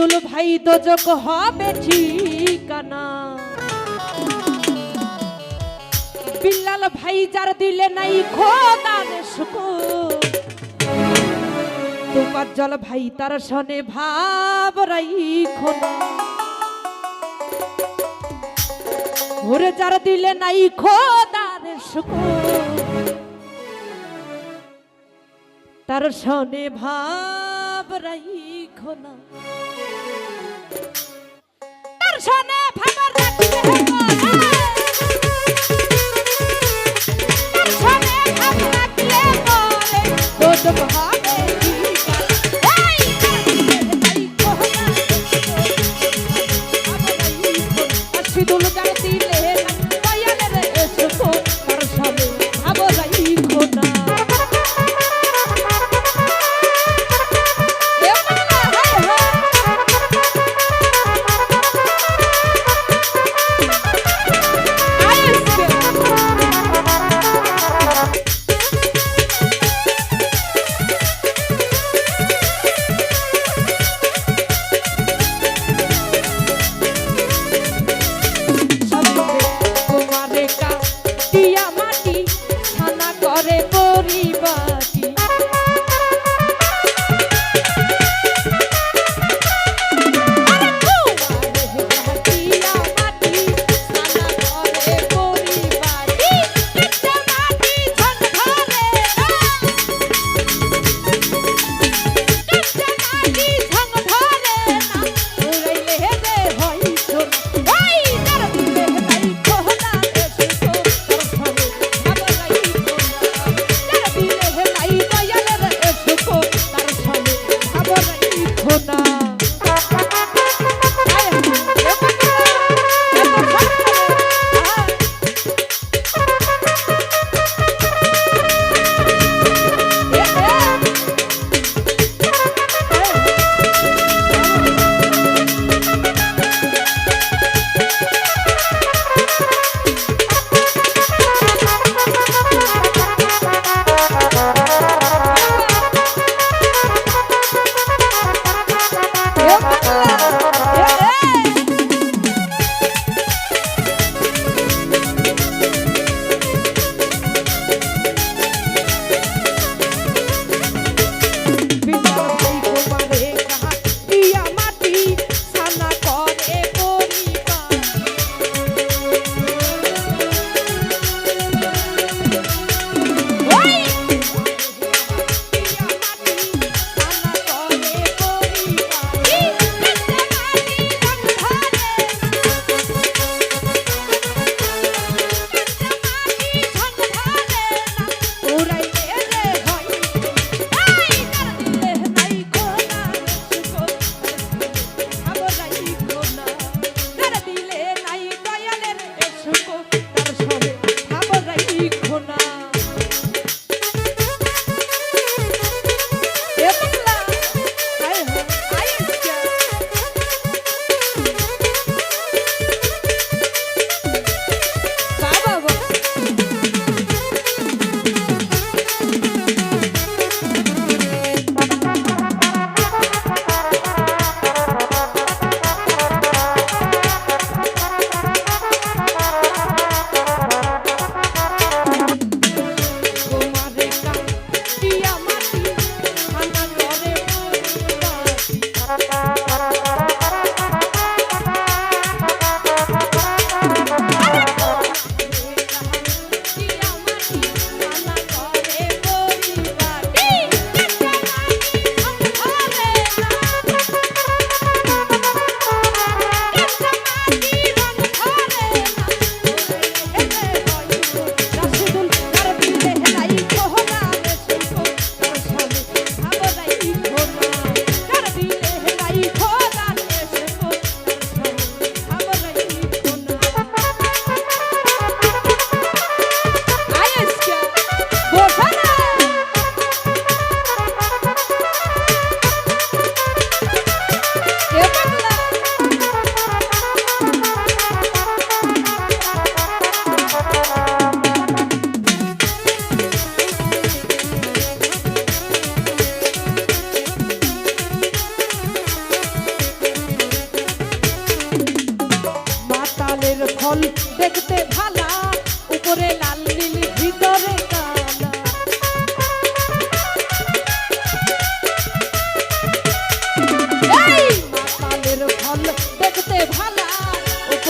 রাশিদুল ভাই দোজক হবে ঠিকানা। বিল্লাল ভাই যার দিলে নাই খোদার শুকর, তোমার জল ভাই তার শনে ভাব রাইখো না। ওরে যার দিলে নাই খোদার শুকর, তার শনে ভাব রাইখো না। তার শনে ভাব রাখলে তার শনে ভাব রাখলে বলে দোজক হবে ঠিকানা। এই নাই খোদা রাশিদুল যার দিলে দয়ালের শুকর, তার শনে ভাব রাইখো না।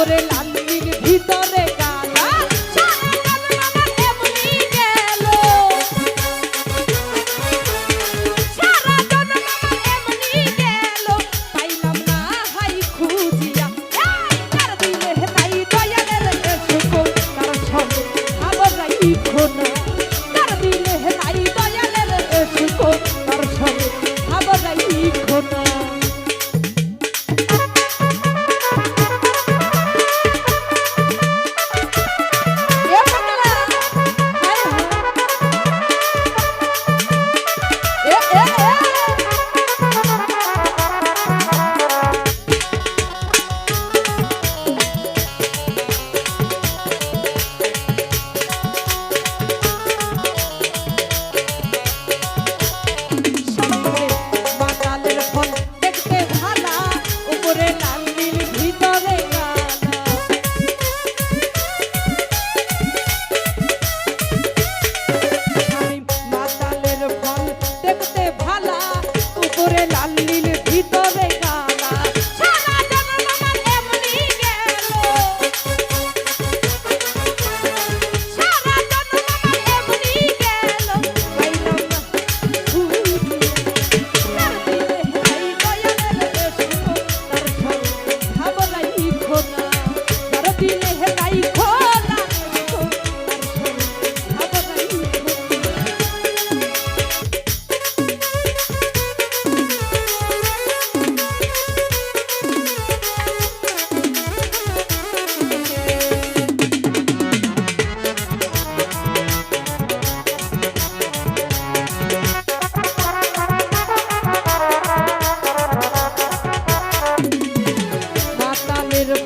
উপরে লাল নীল ভিতরে কালা সারা জন্ম আমার এমনি গেল সারা জন্ম আমার এমনি গেল পাইলাম না হাই খুঁজিয়া এই কার দিলে নাই দয়ালের সুখ তার সঙ্গে আবরাই খোনা কার দিলে নাই দয়ালের সুখ তার সঙ্গে আবরাই খোনা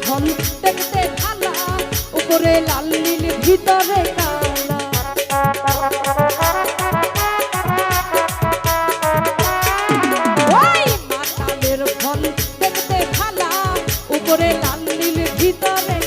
ফল দেখতে ভালা উপরে লাল নীল ভিতরে কালা ওই মাতালের ফল দেখতে ভালা উপরে লাল নীল ভিতরে